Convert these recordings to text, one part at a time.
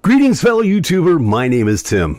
Greetings, fellow YouTuber. My name is Tim.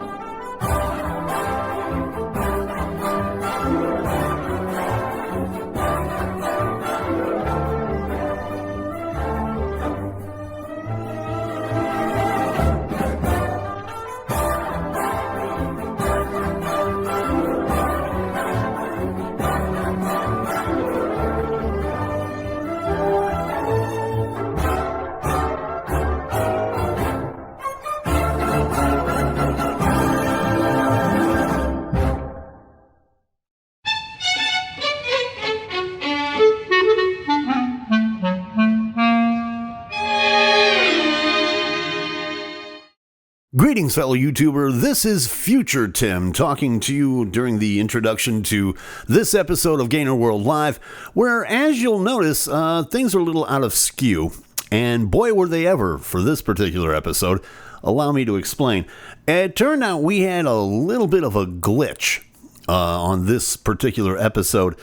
Greetings, fellow YouTuber. This is Future Tim talking to you during the introduction to this episode of GainerWorld Live, where, as you'll notice, things are a little out of skew. And boy, were they ever for this particular episode. Allow me to explain. It turned out we had a little bit of a glitch on this particular episode.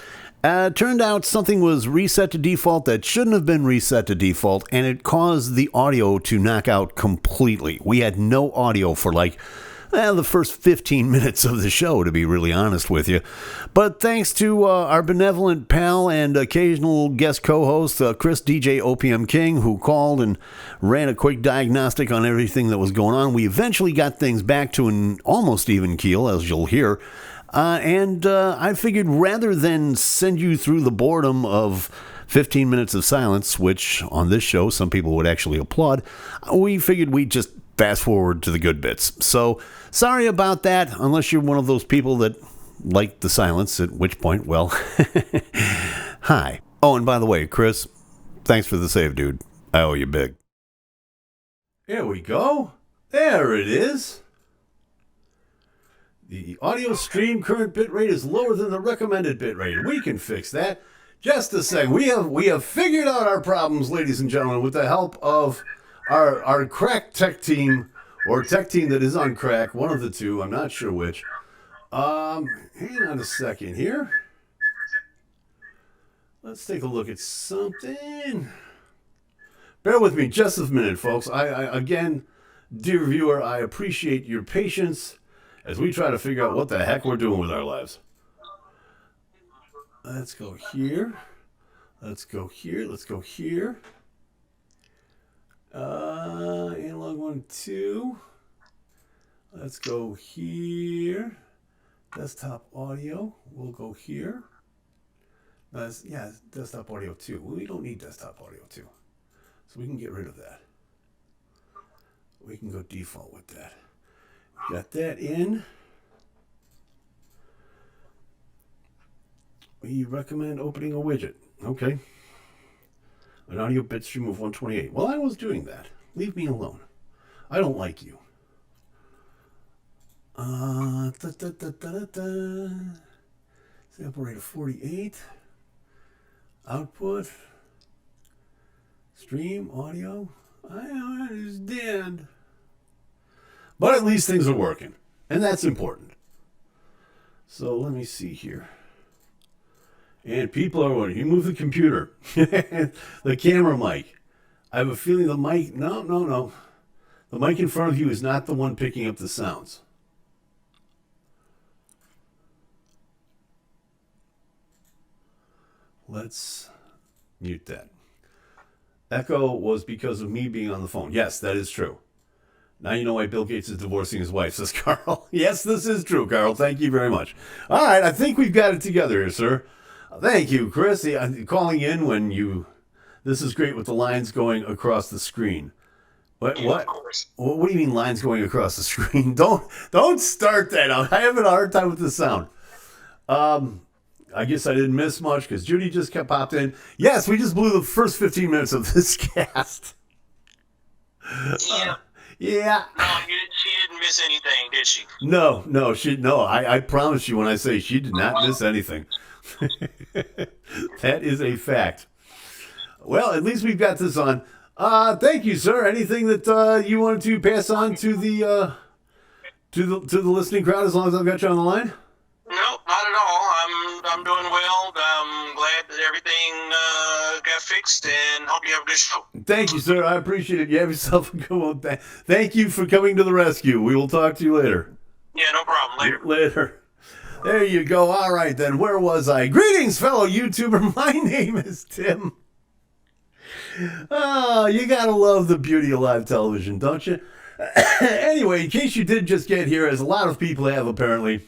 Turned out something was reset to default that shouldn't have been reset to default, and it caused the audio to knock out completely. We had no audio for the first 15 minutes of the show, to be really honest with you. But thanks to our benevolent pal and occasional guest co-host, Chris DJ OPM King, who called and ran a quick diagnostic on everything that was going on, we eventually got things back to an almost even keel, as you'll hear. And I figured rather than send you through the boredom of 15 minutes of silence, which on this show some people would actually applaud, we figured we'd just fast forward to the good bits. So sorry about that, unless you're one of those people that like the silence, at which point, well, hi. Oh, and by the way, Chris, thanks for the save, dude. I owe you big. Here we go. There it is. The audio stream current bitrate is lower than the recommended bitrate. We can fix that. Just a second. We have figured out our problems, ladies and gentlemen, with the help of our crack tech team, or tech team that is on crack, one of the two. I'm not sure which. Hang on a second here. Let's take a look at something. Bear with me just a minute, folks. I again, dear viewer, I appreciate your patience as we try to figure out what the heck we're doing with our lives. Let's go here. Let's go here. Let's go here. Analog 1, 2. Let's go here. Desktop audio. We'll go here. Desktop audio 2. We don't need desktop audio 2. So we can get rid of that. We can go default with that. Got that in. We recommend opening a widget. Okay. An audio bit stream of 128. Well, I was doing that. Leave me alone. I don't like you. Sample rate of 48. Output. Stream audio. I don't understand. But at least things are working, and that's important. So let me see here. And people are wondering, you move the computer. The camera mic. I have a feeling the mic, no. The mic in front of you is not the one picking up the sounds. Let's mute that. Echo was because of me being on the phone. Yes, that is true. Now you know why Bill Gates is divorcing his wife, says Carl. Yes, this is true, Carl. Thank you very much. All right, I think we've got it together here, sir. Thank you, Chris. Calling in when you... This is great with the lines going across the screen. What? What do you mean lines going across the screen? Don't start that. I'm having a hard time with the sound. I guess I didn't miss much because Judy just kept popped in. Yes, we just blew the first 15 minutes of this cast. Yeah. Yeah. No, she didn't miss anything, did she? No. I promise you when I say she did not miss anything. That is a fact. Well, at least we've got this on. Thank you, sir. Anything that you wanted to pass on to the listening crowd as long as I've got you on the line? No, not at all. I'm doing well. I'm glad that everything got fixed, and hope you have a good show. Thank you, sir. I appreciate it. You have yourself a good one. Thank you for coming to the rescue. We will talk to you later. Yeah, no problem. Later. Later. There you go. All right, then. Where was I? Greetings, fellow YouTuber. My name is Tim. Oh, you gotta love the beauty of live television, don't you? Anyway, in case you did just get here, as a lot of people have apparently,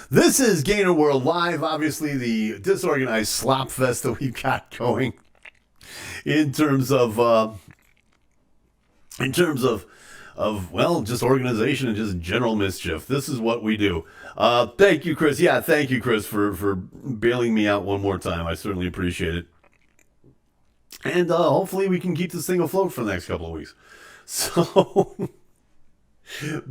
this is GainerWorld Live. Obviously, the disorganized slop fest that we've got going in terms of well, just organization and just general mischief. This is what we do. Thank you, Chris. Yeah, thank you, Chris, for bailing me out one more time. I certainly appreciate it. And hopefully we can keep this thing afloat for the next couple of weeks. So,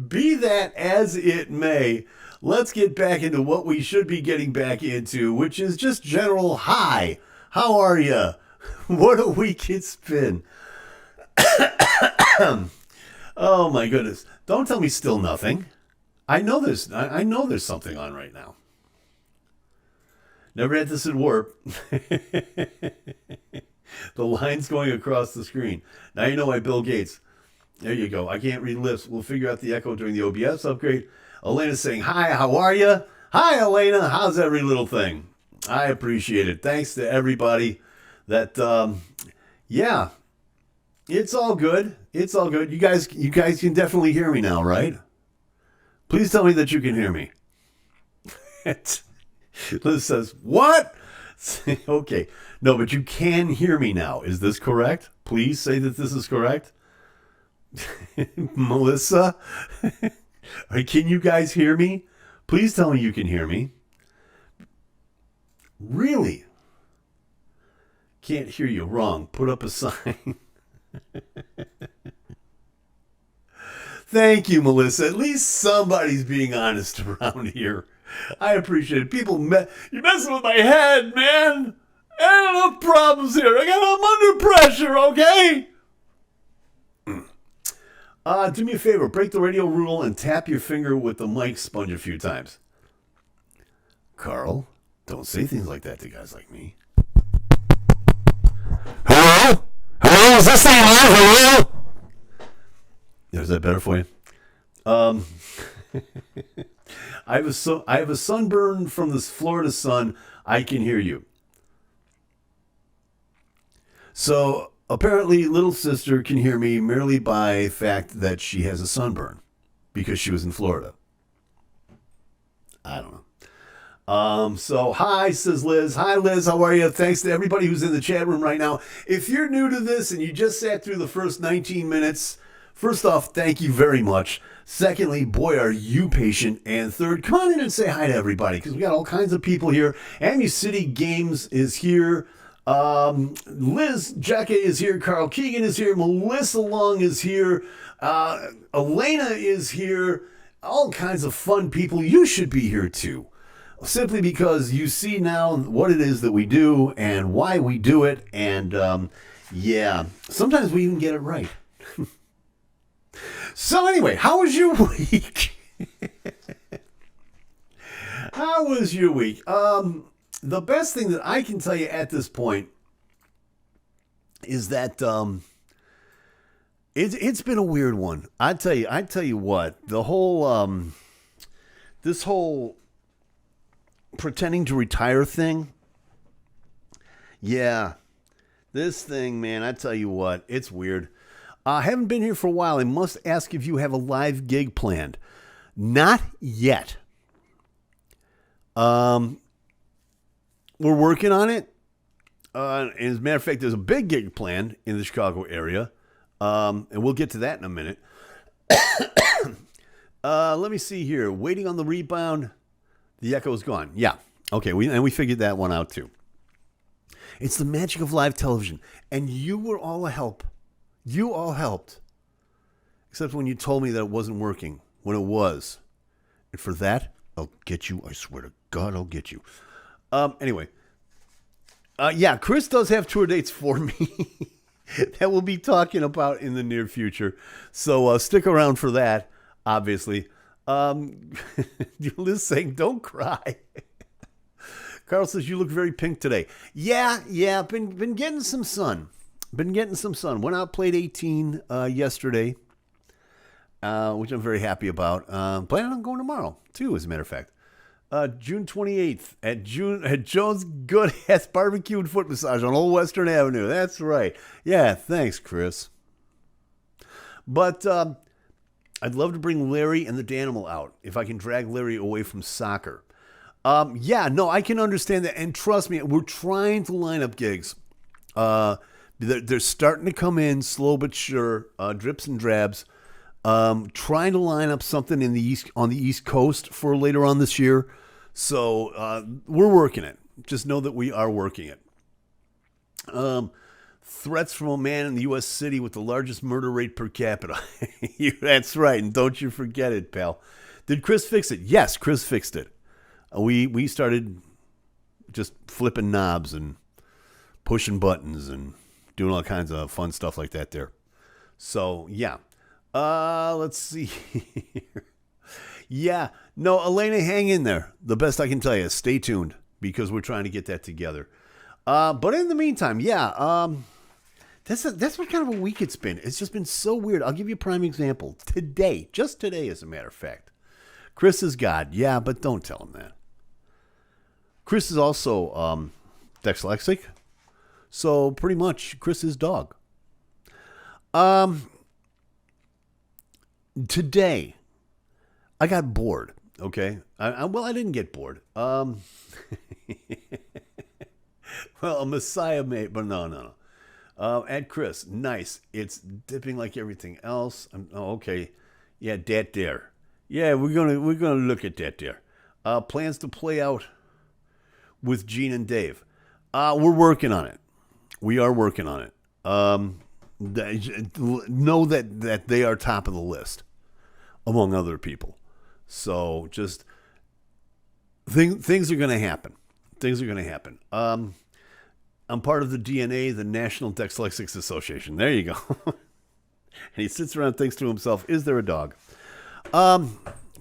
be that as it may, let's get back into what we should be getting back into, which is just general hi. How are you? What a week it's been. Oh my goodness. Don't tell me still nothing. I know there's something on right now. Never had this at Warp. The line's going across the screen. Now you know why Bill Gates. There you go. I can't read lips. We'll figure out the echo during the OBS upgrade. Elena's saying, hi, how are you? Hi, Elena. How's every little thing? I appreciate it. Thanks to everybody that, yeah, it's all good. It's all good. You guys can definitely hear me now, right? Please tell me that you can hear me. Liz says, what? Okay. No, but you can hear me now. Is this correct? Please say that this is correct. Melissa, can you guys hear me? Please tell me you can hear me. Really? Can't hear you. Wrong. Put up a sign. Thank you, Melissa. At least somebody's being honest around here. I appreciate it. People, you're messing with my head, man. I don't have problems here. I'm under pressure, okay? Do me a favor. Break the radio rule and tap your finger with the mic sponge a few times. Carl, don't say things like that to guys like me. Hello? Hello? Is this thing live? Hello? Is that better for you? I have a sunburn from this Florida sun. I can hear you. So apparently, little sister can hear me merely by fact that she has a sunburn because she was in Florida. I don't know. So hi, says Liz. Hi, Liz. How are you? Thanks to everybody who's in the chat room right now. If you're new to this and you just sat through the first 19 minutes, first off, thank you very much. Secondly, boy, are you patient. And third, come on in and say hi to everybody because we got all kinds of people here. Amu City Games is here. Liz Jacka is here. Carl Keegan is here. Melissa Long is here. Elena is here. All kinds of fun people. You should be here too. Simply because you see now what it is that we do and why we do it. And yeah, sometimes we even get it right. So anyway, how was your week? How was your week? The best thing that I can tell you at this point is that it's been a weird one. I tell you what, the whole this whole pretending to retire thing. Yeah, this thing, man. I tell you what, it's weird. I haven't been here for a while. I must ask if you have a live gig planned. Not yet. We're working on it. As a matter of fact, there's a big gig planned in the Chicago area. And we'll get to that in a minute. Let me see here. Waiting on the rebound. The echo's gone. Yeah. Okay. We figured that one out too. It's the magic of live television. And you were all a help. You all helped. Except when you told me that it wasn't working. When it was. And for that, I'll get you. I swear to God, I'll get you. Anyway. Yeah, Chris does have tour dates for me that we'll be talking about in the near future. So stick around for that, obviously. Liz saying, don't cry. Carl says, you look very pink today. Yeah, been getting some sun. Went out, played 18 yesterday, which I'm very happy about. Planning on going tomorrow, too, as a matter of fact. June 28th at Jones Good-Ass Barbecue and Foot Massage on Old Western Avenue. That's right. Yeah, thanks, Chris. But I'd love to bring Larry and the Danimal out if I can drag Larry away from soccer. I can understand that. And trust me, we're trying to line up gigs. They're starting to come in slow but sure, drips and drabs. Trying to line up something on the East Coast for later on this year. So we're working it. Just know that we are working it. Threats from a man in the U.S. city with the largest murder rate per capita. That's right, and don't you forget it, pal. Did Chris fix it? Yes, Chris fixed it. We started just flipping knobs and pushing buttons and doing all kinds of fun stuff like that there. So, yeah. Let's see here. Yeah. No, Elena, hang in there. The best I can tell you is stay tuned because we're trying to get that together. But in the meantime, that's what kind of a week it's been. It's just been so weird. I'll give you a prime example. Just today, as a matter of fact. Chris is God. Yeah, but don't tell him that. Chris is also dyslexic. So pretty much Chris is dog. Today, I got bored, okay? I didn't get bored. Well, a Messiah mate, but no. At Chris, nice. It's dipping like everything else. Okay. Yeah, that there. Yeah, we're gonna look at that there. Plans to play out with Gene and Dave. We're working on it. We are working on it. Know that they are top of the list among other people. So just things are going to happen. I'm part of the DNA, the National Dyslexics Association. There you go. And he sits around and thinks to himself, is there a dog? But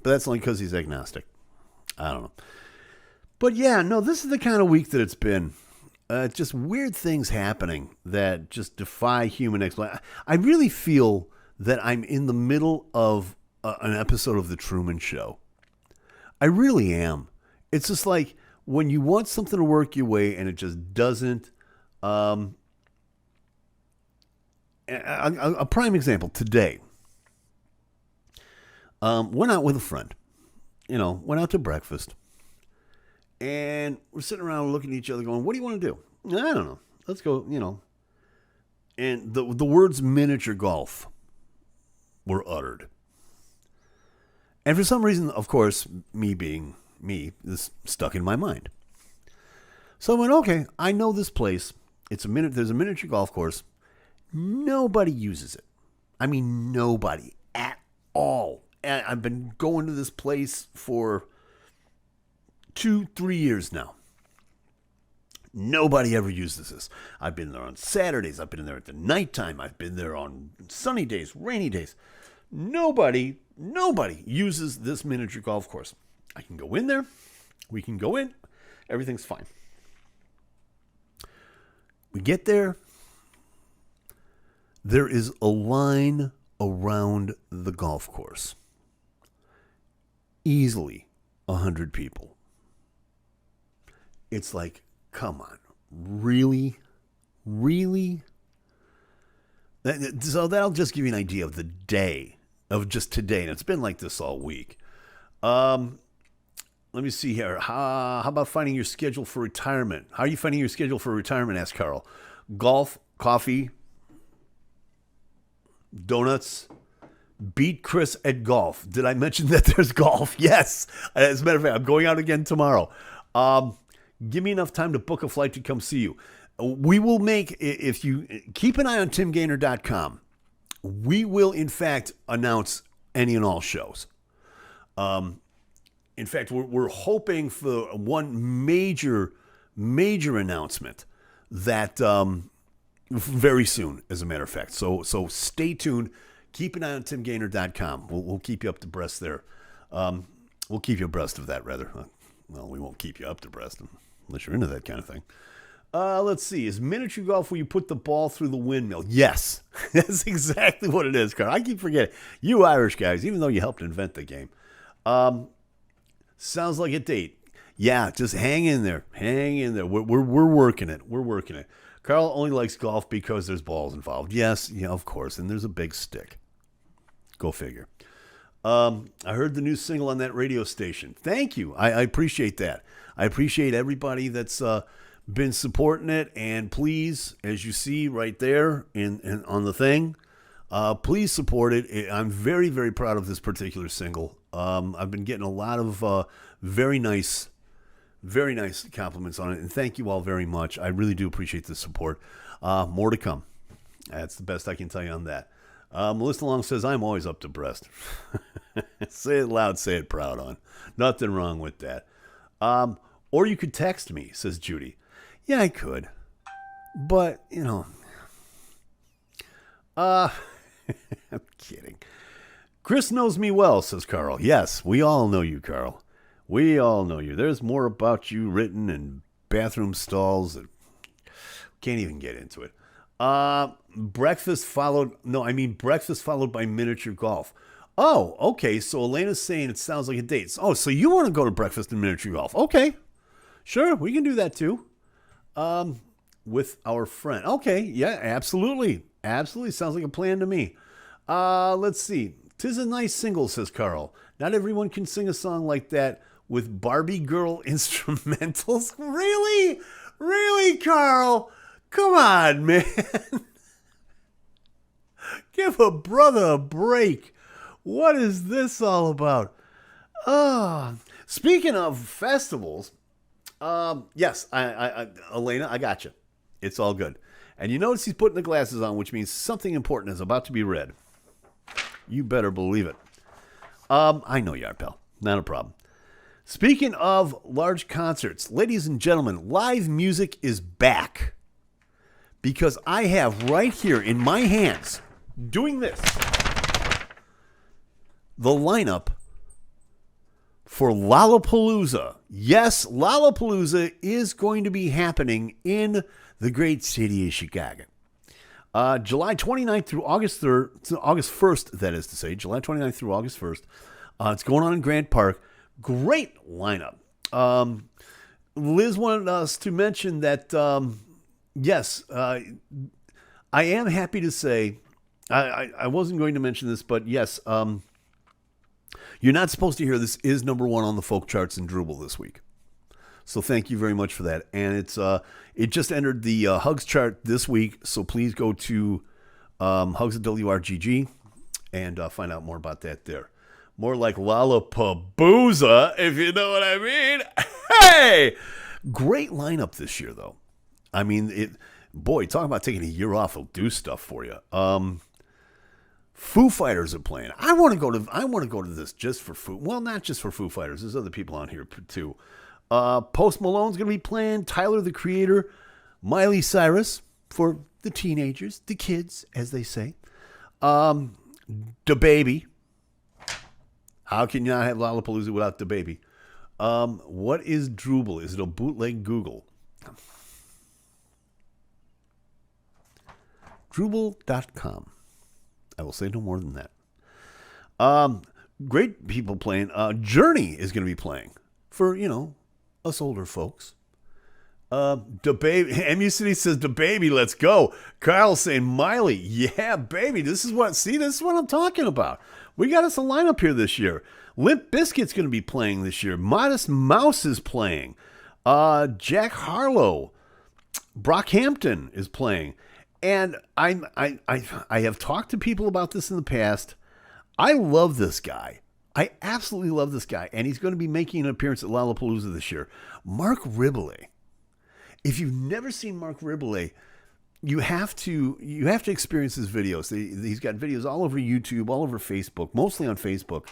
that's only because he's agnostic. I don't know. But yeah, no, this is the kind of week that it's been. Just weird things happening that just defy human explanation. I really feel that I'm in the middle of an episode of The Truman Show. I really am. It's just like when you want something to work your way and it just doesn't. A prime example today. Went out with a friend. Went out to breakfast. And we're sitting around looking at each other going, what do you want to do? I don't know. Let's go, And the words miniature golf were uttered. And for some reason, of course, me being me, this stuck in my mind. So I went, okay, I know this place. There's a miniature golf course. Nobody uses it. I mean, nobody at all. And I've been going to this place for 2-3 years now. Nobody ever uses this. I've been there on Saturdays. I've been there at the nighttime. I've been there on sunny days, rainy days. Nobody uses this miniature golf course. I can go in there. We can go in. Everything's fine. We get there. There is a line around the golf course. Easily 100 people. It's like, come on, really? Really? So that'll just give you an idea of the day, of just today. And it's been like this all week. Let me see here. How about finding your schedule for retirement? How are you finding your schedule for retirement, asked Carl. Golf, coffee, donuts, beat Chris at golf. Did I mention that there's golf? Yes. As a matter of fact, I'm going out again tomorrow. Give me enough time to book a flight to come see you. We will make, if you keep an eye on timgainer.com, we will in fact announce any and all shows. In fact, we're hoping for one major announcement that very soon, as a matter of fact. So stay tuned. Keep an eye on timgainer.com. We'll keep you up to breast there. We'll keep you abreast of that, rather. Well, we won't keep you up to breast. unless you're into that kind of thing. Let's see. Is miniature golf where you put the ball through the windmill? Yes. That's exactly what it is, Carl. I keep forgetting. You Irish guys, even though you helped invent the game. Sounds like a date. Yeah, just hang in there. Hang in there. We're working it. We're working it. Carl only likes golf because there's balls involved. Yes, yeah, of course. And there's a big stick. Go figure. I heard the new single on that radio station. Thank you. I appreciate that. I appreciate everybody that's been supporting it. And please, as you see right there in on the thing, please support it. I'm very, very proud of this particular single. I've been getting a lot of very nice compliments on it. And thank you all very much. I really do appreciate the support. More to come. That's the best I can tell you on that. Melissa Long says, I'm always up to breast. Say it loud, say it proud on. Nothing wrong with that. Or you could text me, says Judy. Yeah, I could. But, I'm kidding. Chris knows me well, says Carl. Yes, we all know you, Carl. We all know you. There's more about you written in bathroom stalls that can't even get into it. Breakfast followed by miniature golf. Oh, okay. So Elena's saying it sounds like a date. Oh, so you want to go to breakfast and miniature golf? Okay. Sure, we can do that too. With our friend. Okay, yeah, absolutely. Absolutely. Sounds like a plan to me. Let's see. 'Tis a nice single, says Carl. Not everyone can sing a song like that with Barbie girl instrumentals. Really? Really, Carl? Come on, man. Give a brother a break. What is this all about? Speaking of festivals, yes, I Elena, I got you. It's all good. And you notice he's putting the glasses on, which means something important is about to be read. You better believe it. I know you are, pal. Not a problem. Speaking of large concerts, ladies and gentlemen, live music is back. Because I have right here in my hands, doing this, the lineup for Lollapalooza. Yes, Lollapalooza is going to be happening in the great city of Chicago. July 29th through August 1st, that is to say, July 29th through August 1st. It's going on in Grant Park. Great lineup. Liz wanted us to mention that, yes, I am happy to say, I wasn't going to mention this, but yes, you're not supposed to hear this is number one on the folk charts in Drupal this week. So thank you very much for that. And it just entered the Hugs chart this week. So please go to Hugs at WRGG and find out more about that there. More like Lollapalooza, if you know what I mean. Hey! Great lineup this year, though. I mean, talk about taking a year off. It'll do stuff for you. Foo Fighters are playing. I want to go to this just for Foo. Well, not just for Foo Fighters. There's other people on here too. Post Malone's going to be playing. Tyler, the Creator. Miley Cyrus for the teenagers, the kids, as they say. DaBaby. How can you not have Lollapalooza without DaBaby? What is Drupal? Is it a bootleg Google? Drupal.com. I will say no more than that. Great people playing. Journey is going to be playing for, us older folks. DaBaby. MU City says, DaBaby, let's go. Kyle's saying, Miley, yeah, baby. This is what I'm talking about. We got us a lineup here this year. Limp Bizkit's going to be playing this year. Modest Mouse is playing. Jack Harlow. Brockhampton is playing. And I have talked to people about this in the past. I love this guy. I absolutely love this guy. And he's going to be making an appearance at Lollapalooza this year. Mark Ribble. If you've never seen Mark Ribble, you have to experience his videos. He's got videos all over YouTube, all over Facebook, mostly on Facebook.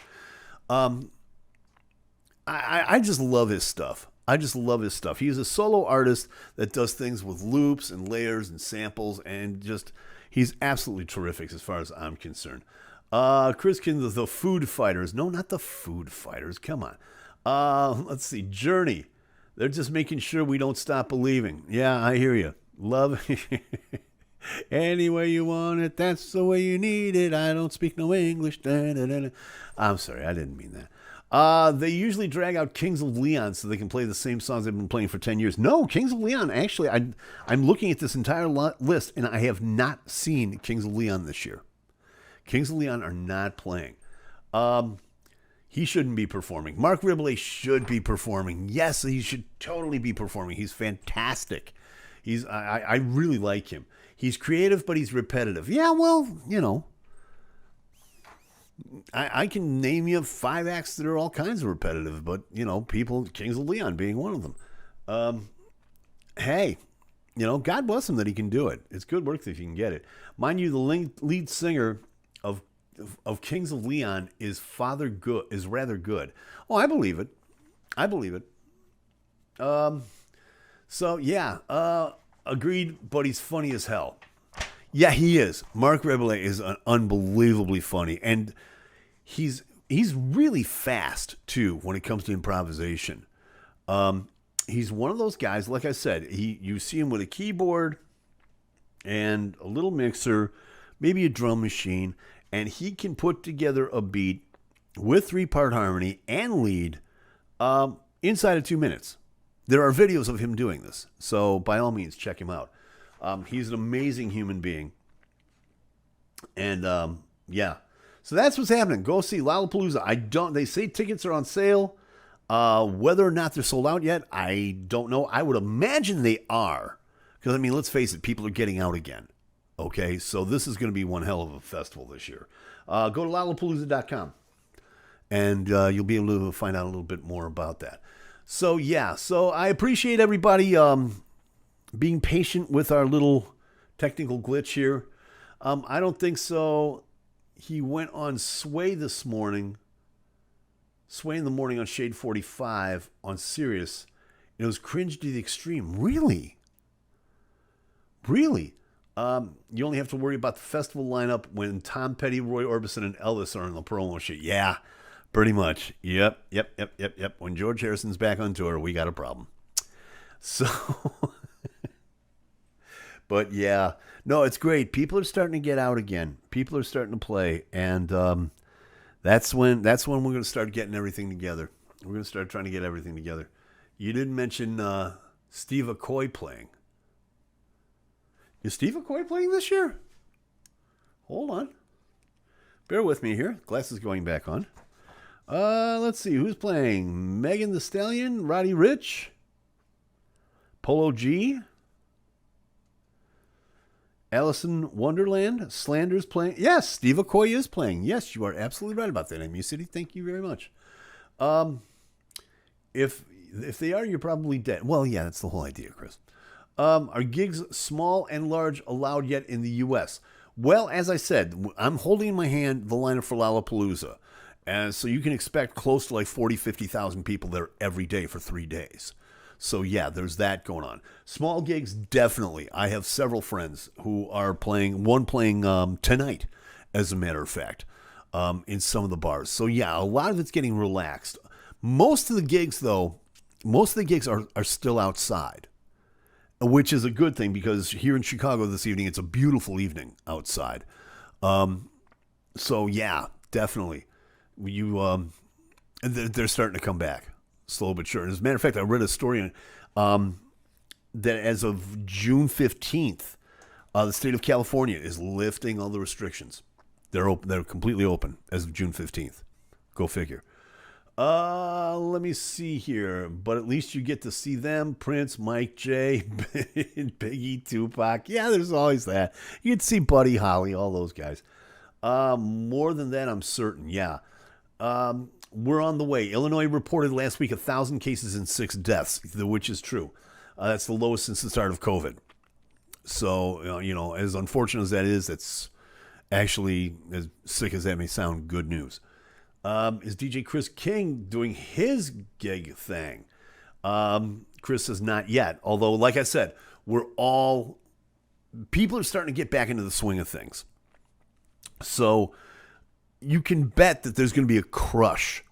I just love his stuff. He's a solo artist that does things with loops and layers and samples, and he's absolutely terrific as far as I'm concerned. Chris Kin, the Food Fighters. No, not the Food Fighters. Come on. Let's see. Journey. They're just making sure we don't stop believing. Yeah, I hear you. Love any way you want it. That's the way you need it. I don't speak no English. Da, da, da, da. I'm sorry, I didn't mean that. They usually drag out Kings of Leon so they can play the same songs they've been playing for 10 years. No, Kings of Leon, actually, I'm looking at this entire list, and I have not seen Kings of Leon this year. Kings of Leon are not playing. He shouldn't be performing. Mark Ribble should be performing. Yes, he should totally be performing. He's fantastic. I really like him. He's creative, but he's repetitive. Yeah, well, I can name you 5 acts that are all kinds of repetitive, but, people, Kings of Leon being one of them. Hey, God bless him that he can do it. It's good work if you can get it. Mind you, the lead singer of Kings of Leon is rather good. Oh, I believe it. So yeah, agreed, but he's funny as hell. Yeah, he is. Mark Ribble is unbelievably funny, and he's really fast too when it comes to improvisation. He's one of those guys, like I said, you see him with a keyboard and a little mixer, maybe a drum machine, and he can put together a beat with 3-part harmony and lead inside of 2 minutes. There are videos of him doing this, so by all means, check him out. He's an amazing human being. And yeah, so that's what's happening. Go see Lollapalooza. They say tickets are on sale. Whether or not they're sold out yet, I don't know. I would imagine they are. Because, let's face it, people are getting out again. Okay, so this is going to be one hell of a festival this year. Go to Lollapalooza.com, and you'll be able to find out a little bit more about that. So, yeah, I appreciate everybody being patient with our little technical glitch here. I don't think so. He went on Sway this morning. Sway in the morning on Shade 45 on Sirius. It was cringe to the extreme. Really? You only have to worry about the festival lineup when Tom Petty, Roy Orbison, and Elvis are on the promo shit. Yeah, pretty much. Yep. When George Harrison's back on tour, we got a problem. So, but yeah, no, it's great. People are starting to get out again. People are starting to play, and that's when we're going to start getting everything together. We're going to start trying to get everything together. You didn't mention Steve Aoki playing. Is Steve Aoki playing this year? Hold on. Bear with me here. Glasses going back on. Let's see. Who's playing? Megan Thee Stallion? Roddy Ricch? Polo G? Allison Wonderland? Slander's playing? Yes, Steve Aoki is playing. Yes, you are absolutely right about that, MU City. Thank you very much. If they are, you're probably dead. Well, yeah, that's the whole idea, Chris. Are gigs small and large allowed yet in the U.S.? Well, as I said, I'm holding in my hand the lineup for Lollapalooza. And so you can expect close to like 40, 50,000 people there every day for 3 days. So yeah, there's that going on. Small gigs, definitely. I have several friends who are playing tonight, as a matter of fact, in some of the bars. So yeah, a lot of it's getting relaxed. Most of the gigs are still outside, which is a good thing because here in Chicago this evening, it's a beautiful evening outside. So yeah, definitely. They're starting to come back, slow but sure. As a matter of fact, I read a story that as of June 15th, the state of California is lifting all the restrictions. They're completely open as of June 15th. Go figure. Let me see here. But at least you get to see them. Prince, Mike J, Biggie, Tupac. Yeah, there's always that. You get to see Buddy Holly, all those guys. More than that, I'm certain. Yeah. We're on the way. Illinois reported last week 1,000 cases and 6 deaths, which is true. That's the lowest since the start of COVID. So, as unfortunate as that is, it's actually, as sick as that may sound, good news. Is DJ Chris King doing his gig thing? Chris says not yet. Although, like I said, people are starting to get back into the swing of things. So you can bet that there's going to be a crush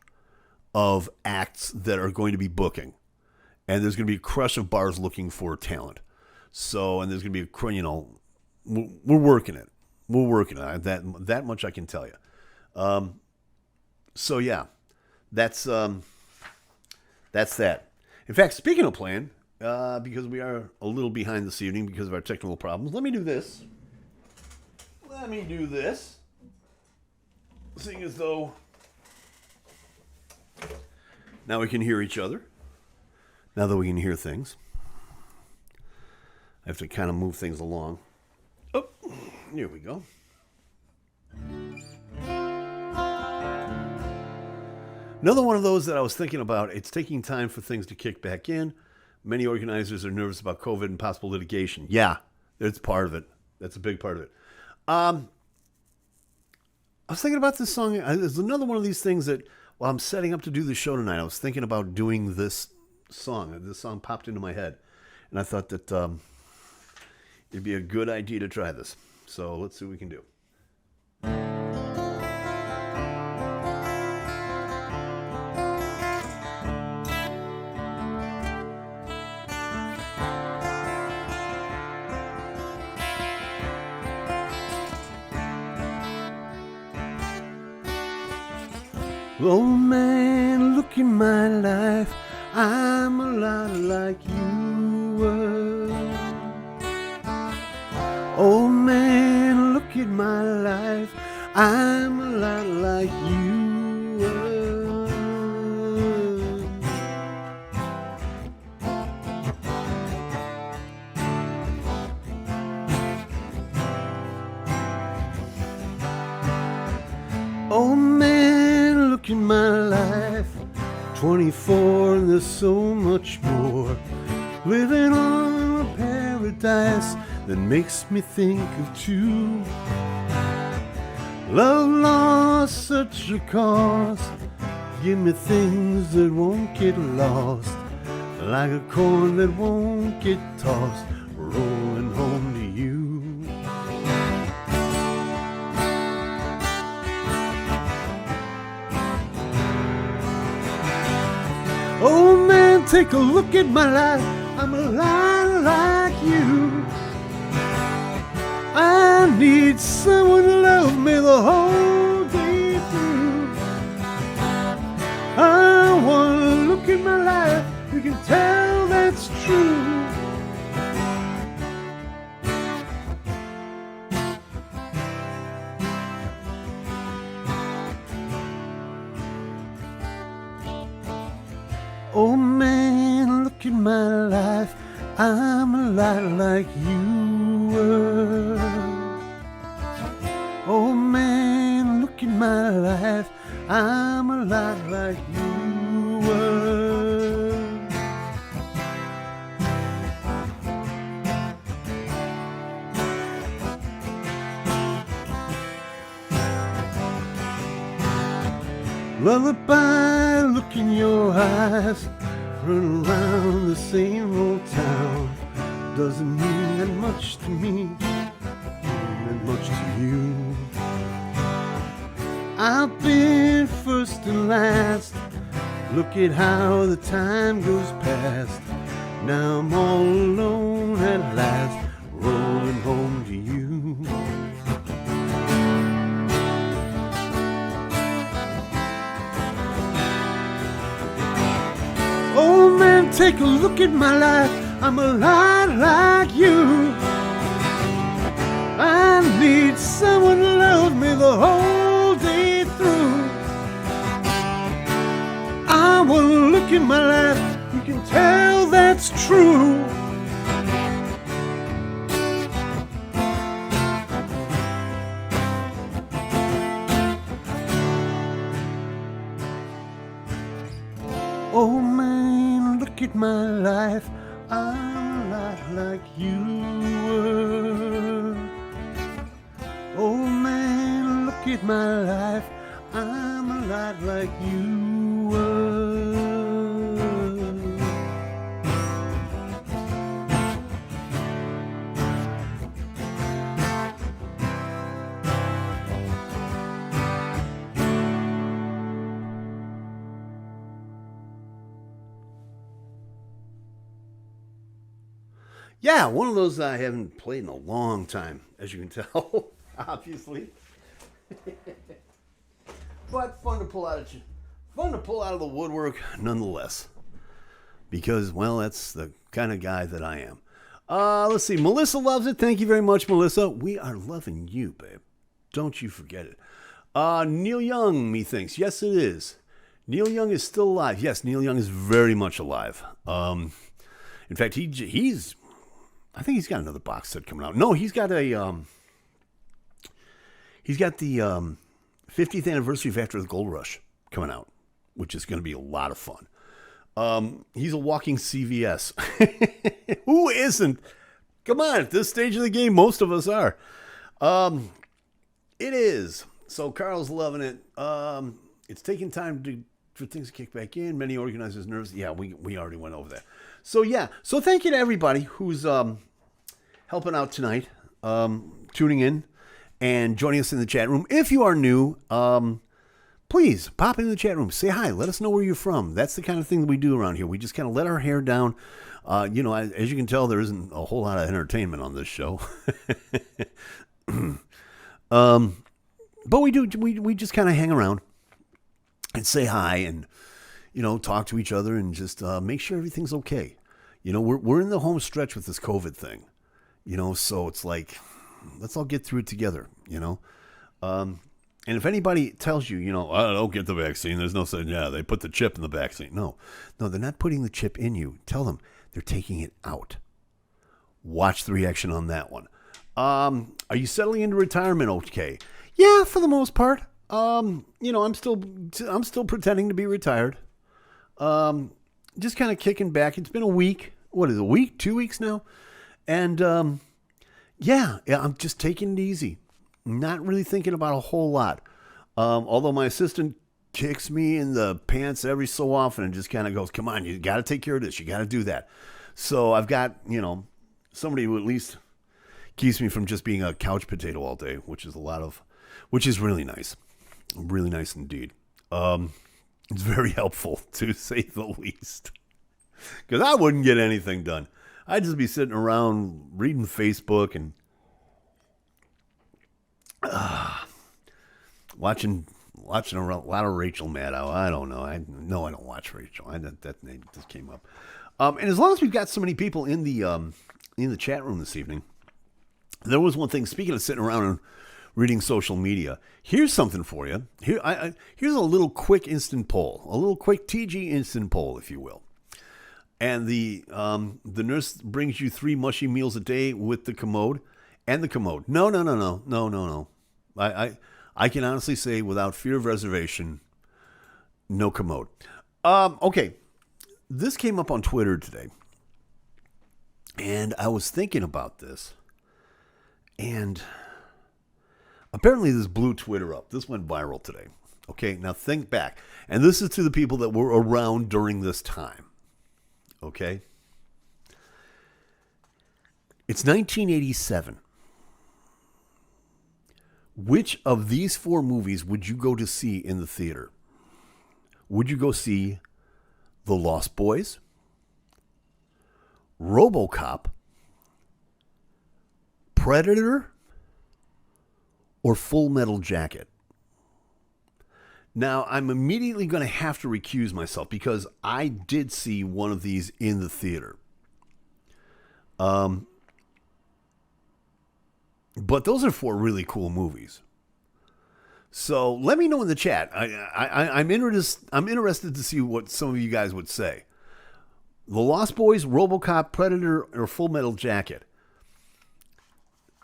of acts that are going to be booking. and there's going to be a crush of bars looking for talent. So, and there's going to be we're working it. We're working it. That much I can tell you. So yeah, that's that. In fact, speaking of playing, because we are a little behind this evening because of our technical problems, let me do this. Seeing as though now we can hear each other. Now that we can hear things, I have to kind of move things along. Oh, here we go. Another one of those that I was thinking about, it's taking time for things to kick back in. Many organizers are nervous about COVID and possible litigation. Yeah, it's part of it. That's a big part of it. I was thinking about this song. There's another one of these things that while I'm setting up to do the show tonight, I was thinking about doing this song. This song popped into my head. And I thought that it'd be a good idea to try this. So let's see what we can do. Oh man, look in my life, I'm a lot like you were. Oh man, look at my life, I'm a lot like you were. Oh man, look in my life, 24 and there's so much more. Living on a paradise that makes me think of two. Love lost such a cost. Give me things that won't get lost, like a coin that won't get tossed, rolling home to you. Oh man, take a look at my life, I'm a lot like you. I need someone to love me the whole day through. I wanna look at my life, you can tell that's true. Oh man, look at my life, I'm a lot like you were. Oh man, look at my life, I'm a lot like you were. Lullaby, look in your eyes, run around the same old town. Doesn't mean that much to me, that much to you. I've been first and last, look at how the time goes past. Now I'm all alone at last, rolling home to you. Oh man, take a look at my life, I'm a lot like you. I need someone to love me the whole day through. I wanna look at my life, you can tell that's true. Oh man, look at my life, I'm a lot like you were. Oh man, look at my life, I'm a lot like you were. Yeah, one of those I haven't played in a long time, as you can tell, obviously. But fun to pull out of the woodwork nonetheless. Because, well, that's the kind of guy that I am. Let's see. Melissa loves it. Thank you very much, Melissa. We are loving you, babe. Don't you forget it. Neil Young, methinks. Yes, it is. Neil Young is still alive. Yes, Neil Young is very much alive. In fact, he's... I think he's got another box set coming out. No, he's got a... he's got the 50th anniversary of After the Gold Rush coming out, which is going to be a lot of fun. He's a walking CVS. Who isn't? Come on, at this stage of the game, most of us are. It is. So Carl's loving it. It's taking time for things to kick back in. Many organizers nervous. Yeah, we already went over that. So yeah. So thank you to everybody who's helping out tonight, tuning in and joining us in the chat room. If you are new, please pop into the chat room. Say hi. Let us know where you're from. That's the kind of thing that we do around here. We just kind of let our hair down. As you can tell, there isn't a whole lot of entertainment on this show. But we do. We just kind of hang around and say hi and, talk to each other and just make sure everything's okay. We're in the home stretch with this COVID thing, so it's like, let's all get through it together, And if anybody tells you, I don't get the vaccine, there's no saying, yeah, they put the chip in the vaccine. No, they're not putting the chip in you. Tell them they're taking it out. Watch the reaction on that one. Are you settling into retirement okay? Yeah, for the most part. I'm still pretending to be retired. Just kind of kicking back. It's been a week. What is it, a week? 2 weeks now? And yeah, I'm just taking it easy. Not really thinking about a whole lot. Although my assistant kicks me in the pants every so often and just kind of goes, come on, you got to take care of this. You got to do that. So I've got, somebody who at least keeps me from just being a couch potato all day, which is really nice. Really nice indeed. It's very helpful, to say the least. Because I wouldn't get anything done. I'd just be sitting around reading Facebook and watching a lot of Rachel Maddow. I don't know. I don't watch Rachel. That name just came up. And as long as we've got so many people in the chat room this evening, there was one thing. Speaking of sitting around and reading social media, here's something for you. Here's a little quick instant poll, a little quick TG instant poll, if you will. And the nurse brings you 3 mushy meals a day with the commode. And the commode. No. I can honestly say without fear of reservation, no commode. Okay. This came up on Twitter today. And I was thinking about this. And apparently this blew Twitter up. This went viral today. Okay, now think back. And this is to the people that were around during this time. Okay? It's 1987. Which of these 4 movies would you go to see in the theater? Would you go see The Lost Boys, RoboCop, Predator, or Full Metal Jacket? Now, I'm immediately going to have to recuse myself because I did see one of these in the theater. But those are 4 really cool movies. So let me know in the chat. I'm interested to see what some of you guys would say. The Lost Boys, RoboCop, Predator, or Full Metal Jacket.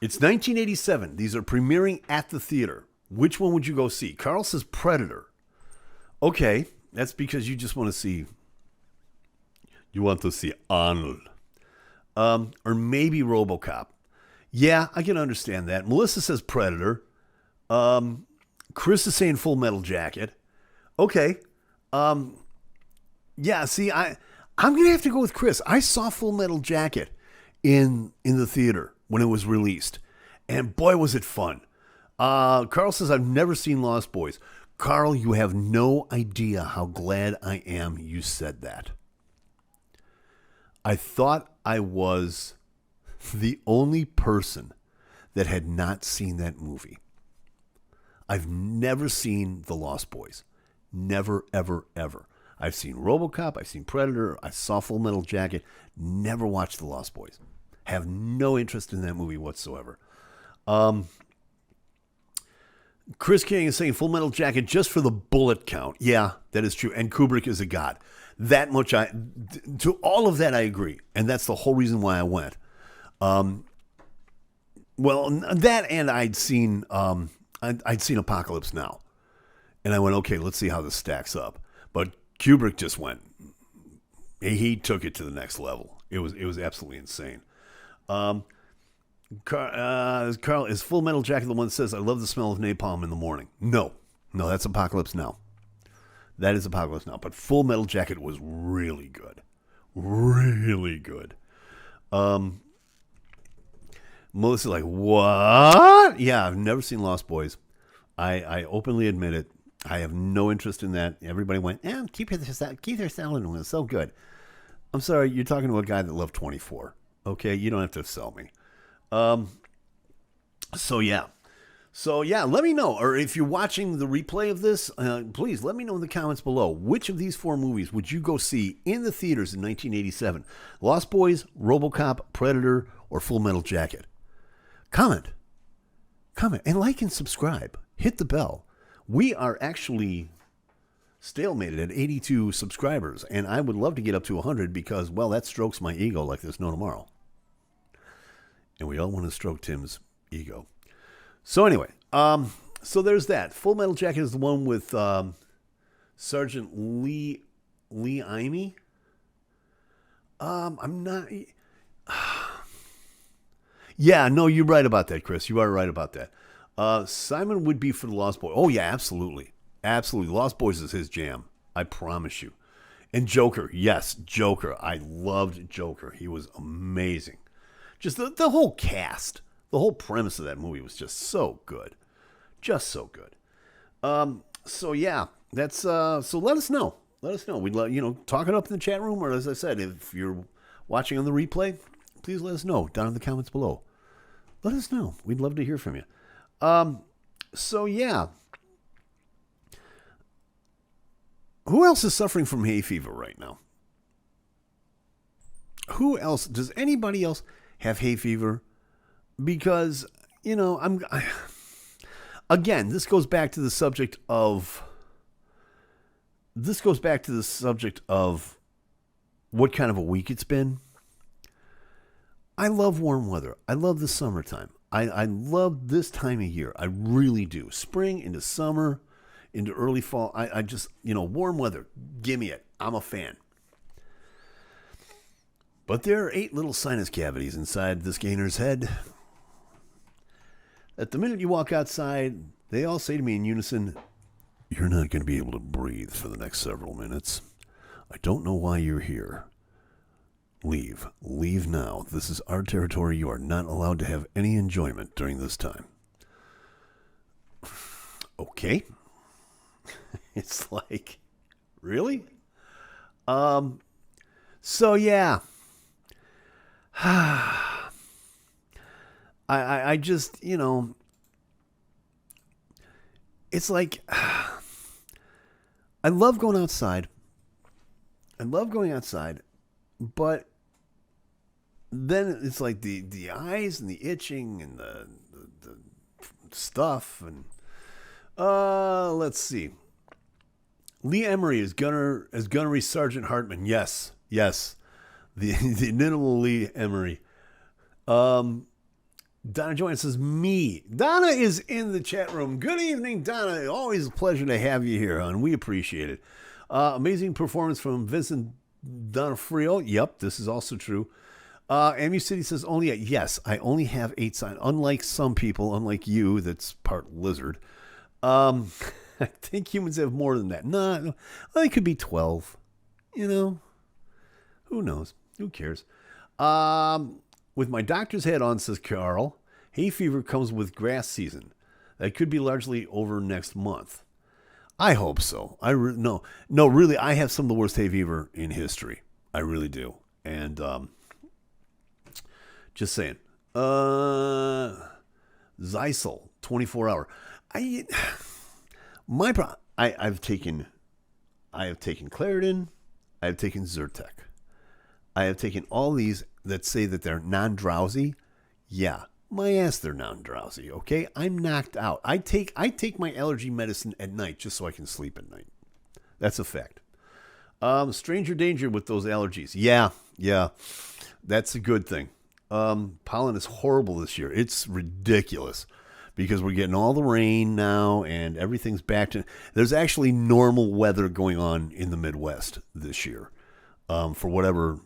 It's 1987. These are premiering at the theater. Which one would you go see? Carl says Predator. Okay, that's because you just want to see. You want to see Arnold. Or maybe RoboCop. Yeah, I can understand that. Melissa says Predator. Chris is saying Full Metal Jacket. Okay. Yeah, see, I'm going to have to go with Chris. I saw Full Metal Jacket in the theater when it was released. And boy, was it fun. Carl says, I've never seen Lost Boys. Carl, you have no idea how glad I am you said that. I thought I was the only person that had not seen that movie. I've never seen The Lost Boys. Never, ever, ever. I've seen RoboCop. I've seen Predator. I saw Full Metal Jacket. Never watched The Lost Boys. Have no interest in that movie whatsoever. Chris King is saying Full Metal Jacket just for the bullet count. Yeah, that is true. And Kubrick is a god. That much to all of that I agree. And that's the whole reason why I went. Well, that and I'd seen Apocalypse Now. And I went, okay, let's see how this stacks up. But Kubrick just went, he took it to the next level. It was absolutely insane. Carl, is Full Metal Jacket the one that says, I love the smell of napalm in the morning? No, that's Apocalypse Now. That is Apocalypse Now. But Full Metal Jacket was really good. Really good. Melissa's like, what? Yeah, I've never seen Lost Boys. I openly admit it. I have no interest in that. Everybody went, keep their salad one. It's so good. I'm sorry, you're talking to a guy that loved 24. Okay, you don't have to sell me. So yeah, let me know. Or if you're watching the replay of this, please let me know in the comments below. Which of these 4 movies would you go see in the theaters in 1987? Lost Boys, RoboCop, Predator, or Full Metal Jacket? Comment, and like and subscribe. Hit the bell. We are actually stalemated at 82 subscribers, and I would love to get up to 100 because, well, that strokes my ego like there's no tomorrow. And we all want to stroke Tim's ego. So anyway, so there's that. Full Metal Jacket is the one with Sergeant Lee Imey. I'm not... Yeah, no, you're right about that, Chris. You are right about that. Simon would be for the Lost Boys. Oh, yeah, absolutely. Absolutely. Lost Boys is his jam. I promise you. And Joker. Yes, Joker. I loved Joker. He was amazing. Just the whole cast. The whole premise of that movie was just so good. Just so good. So, yeah. That's so let us know. Let us know. We'd love, talk it up in the chat room. Or as I said, if you're watching on the replay, please let us know down in the comments below. Let us know. We'd love to hear from you. So yeah. Who else is suffering from hay fever right now? Who else? Does anybody else have hay fever? Because, again, this goes back to the subject of what kind of a week it's been. I love warm weather. I love the summertime. I love this time of year. I really do. Spring into summer, into early fall. I just, warm weather. Give me it. I'm a fan. But there are 8 little sinus cavities inside this gainer's head. At the minute you walk outside, they all say to me in unison, you're not going to be able to breathe for the next several minutes. I don't know why you're here. Leave. Leave now. This is our territory. You are not allowed to have any enjoyment during this time. Okay. It's like, really? So yeah. I just, it's like, I love going outside. But then it's like the eyes and the itching and the stuff. And let's see. Lee Emery as Gunnery Sergeant Hartman. Yes. The inimitable Lee Emery. Donna Joyce says, me. Donna is in the chat room. Good evening, Donna. Always a pleasure to have you here, hon. We appreciate it. Amazing performance from Vincent D'Onofrio. Yep, this is also true. MU City says, only 8. Yes, I only have 8 signs. Unlike some people, unlike you, that's part lizard. I think humans have more than that. No, it could be 12. Who knows? Who cares? With my doctor's hat on, says Carl, hay fever comes with grass season. That could be largely over next month. I hope so. No, really, I have some of the worst hay fever in history. I really do. And Just saying. Zysel, 24 hour. I've taken Claritin. I have taken Zyrtec. I have taken all these that say that they're non-drowsy. Yeah, my ass, they're non-drowsy. Okay, I'm knocked out. I take my allergy medicine at night just so I can sleep at night. That's a fact. Stranger danger with those allergies. Yeah, that's a good thing. Pollen is horrible this year. It's ridiculous because we're getting all the rain now and everything's back to... There's actually normal weather going on in the Midwest this year, for whatever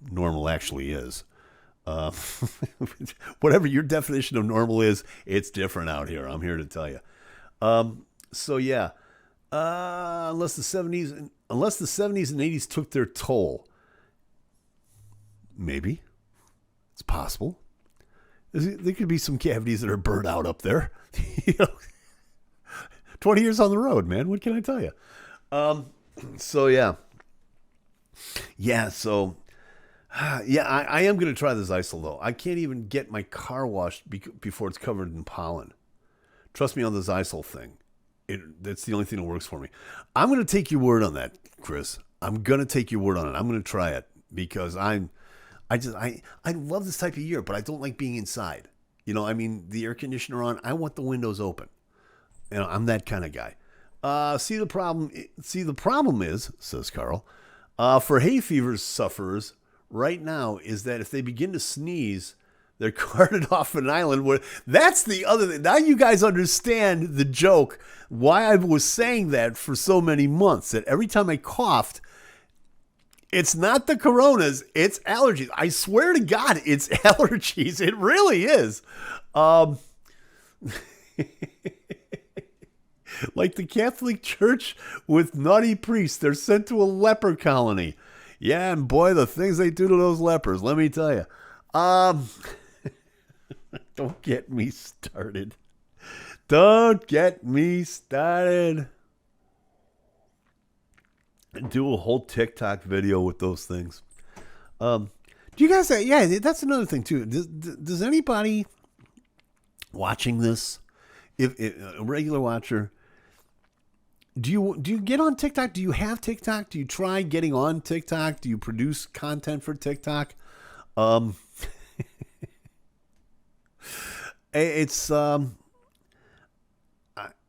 normal actually is. Whatever your definition of normal is, it's different out here. I'm here to tell you. So yeah, unless the 70s and 80s took their toll, maybe it's possible. There could be some cavities that are burned out up there. 20 years on the road, man. What can I tell you? So yeah. I am going to try the Zysel, though. I can't even get my car washed before it's covered in pollen. Trust me on the Zysel thing. That's the only thing that works for me. I'm going to take your word on that, Chris. I'm going to take your word on it. I'm going to try it because I love this type of year, but I don't like being inside. The air conditioner on. I want the windows open. I'm that kind of guy. The problem is, says Carl, for hay fever sufferers right now is that if they begin to sneeze, they're carted off an island. That's the other thing. Now you guys understand the joke, why I was saying that for so many months, that every time I coughed, it's not the coronas, it's allergies. I swear to God, it's allergies. It really is. Like the Catholic Church with naughty priests, they're sent to a leper colony. Yeah, and boy, the things they do to those lepers, let me tell you. Don't get me started. Do a whole TikTok video with those things. Do you guys? Yeah, that's another thing too. Does anybody watching this, if a regular watcher, do you get on TikTok? Do you have TikTok? Do you try getting on TikTok? Do you produce content for TikTok? It's I'm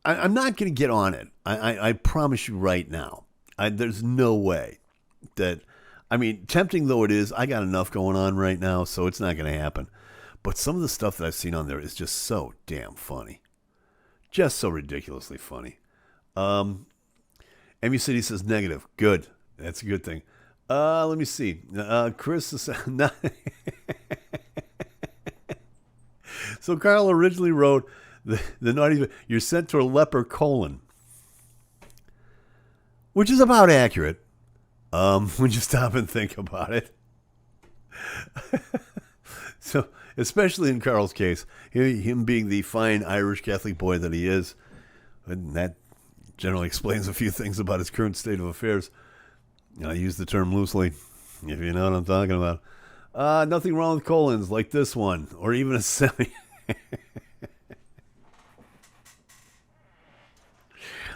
not going to get on it. I promise you right now. There's no way that, tempting though it is, I got enough going on right now, so it's not going to happen. But some of the stuff that I've seen on there is just so damn funny. Just so ridiculously funny. Emu City says negative. Good. That's a good thing. Let me see. Chris is not... So Carl originally wrote the naughty... You're sent to a leper colon. Which is about accurate. When you stop and think about it. So, especially in Carl's case, him being the fine Irish Catholic boy that he is, and that generally explains a few things about his current state of affairs. I use the term loosely, if you know what I'm talking about. Nothing wrong with colons like this one, or even a semi.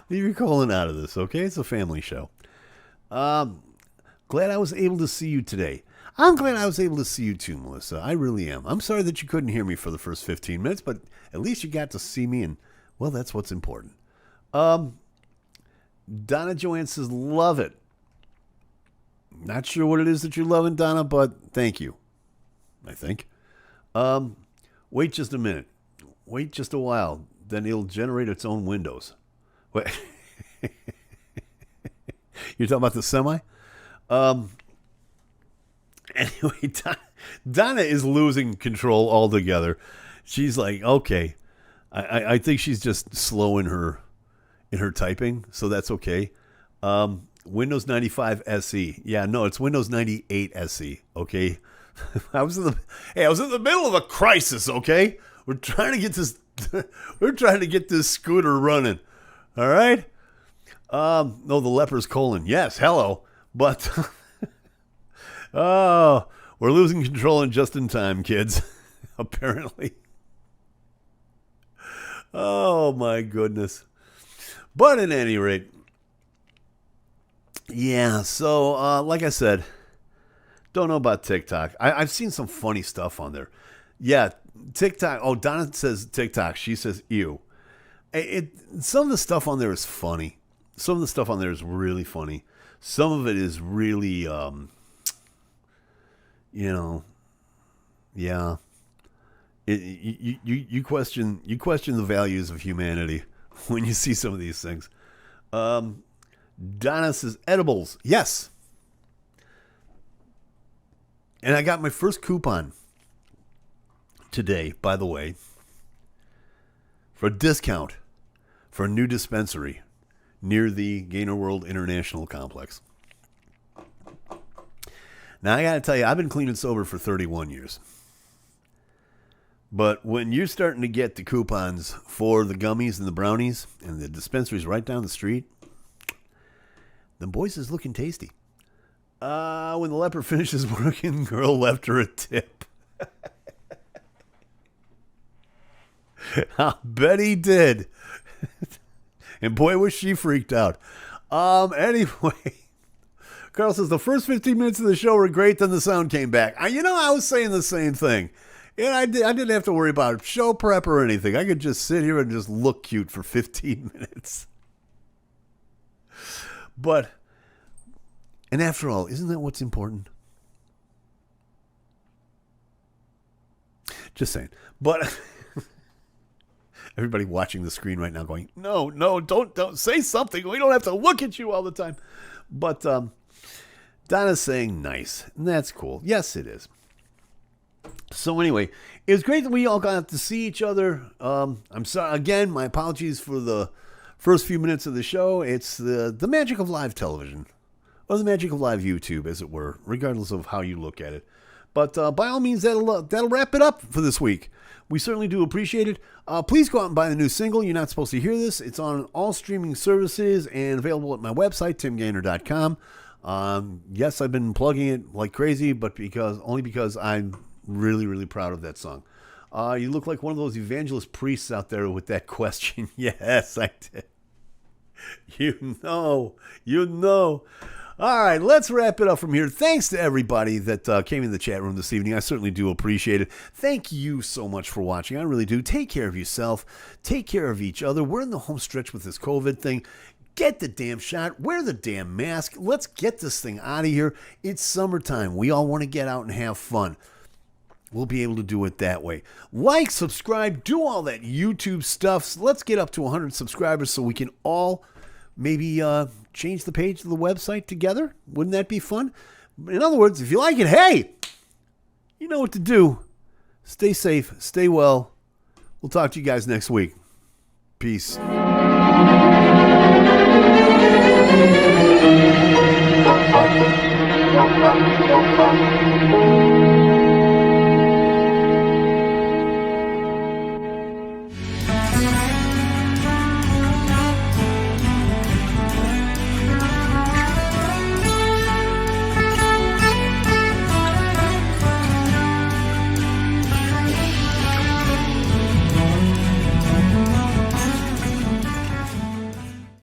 Leave your colon out of this, okay? It's a family show. Glad I was able to see you today. I'm glad I was able to see you too, Melissa. I really am. I'm sorry that you couldn't hear me for the first 15 minutes, but at least you got to see me, and, well, that's what's important. Donna Joanne says, love it. Not sure what it is that you're loving, Donna, but thank you, I think. Wait just a minute. Wait just a while. Then it'll generate its own windows. Wait. You're talking about the semi? Anyway, Donna is losing control altogether. She's like, okay. I think she's just slow in her typing, so that's okay. Windows 95 SE. Yeah, no, it's Windows 98 SE. Okay, I was in the middle of a crisis. Okay, we're trying to get this scooter running. All right. No, the leper's colon. Yes, hello, but oh, We're losing control and just in time, kids. Apparently. Oh, my goodness. But at any rate, yeah, so like I said, don't know about TikTok. I've seen some funny stuff on there. Yeah, TikTok. Oh, Donna says TikTok. She says ew. Some of the stuff on there is funny. Some of the stuff on there is really funny. Some of it is really, yeah. You question the values of humanity when you see some of these things. Donna says edibles. Yes. And I got my first coupon today, by the way, for a discount for a new dispensary near the GainerWorld International Complex. Now, I got to tell you, I've been clean and sober for 31 years. But when you're starting to get the coupons for the gummies and the brownies and the dispensaries right down the street, the boys is looking tasty. When the leper finishes working, girl left her a tip. I bet he did. And boy, was she freaked out. Anyway, Carl says the first 15 minutes of the show were great, then the sound came back. I was saying the same thing. And I didn't have to worry about show prep or anything. I could just sit here and just look cute for 15 minutes. And after all, isn't that what's important? Just saying. But everybody watching the screen right now going, no, don't say something. We don't have to look at you all the time. But Donna's saying nice. And that's cool. Yes, it is. So anyway, it was great that we all got to see each other. I'm sorry. Again, my apologies for the first few minutes of the show. It's the magic of live television. Or the magic of live YouTube, as it were, regardless of how you look at it. But by all means, that'll wrap it up for this week. We certainly do appreciate it. Please go out and buy the new single. You're not supposed to hear this. It's on all streaming services and available at my website, timgainer.com. Yes, I've been plugging it like crazy, but only because I'm really, really proud of that song. You look like one of those evangelist priests out there with that question. Yes, I did. You know. All right, let's wrap it up from here. Thanks to everybody that came in the chat room this evening. I certainly do appreciate it. Thank you so much for watching. I really do. Take care of yourself. Take care of each other. We're in the home stretch with this COVID thing. Get the damn shot. Wear the damn mask. Let's get this thing out of here. It's summertime. We all want to get out and have fun. We'll be able to do it that way. Like, subscribe, do all that YouTube stuff. Let's get up to 100 subscribers so we can all maybe change the page of the website together. Wouldn't that be fun? In other words, if you like it, hey, you know what to do. Stay safe. Stay well. We'll talk to you guys next week. Peace.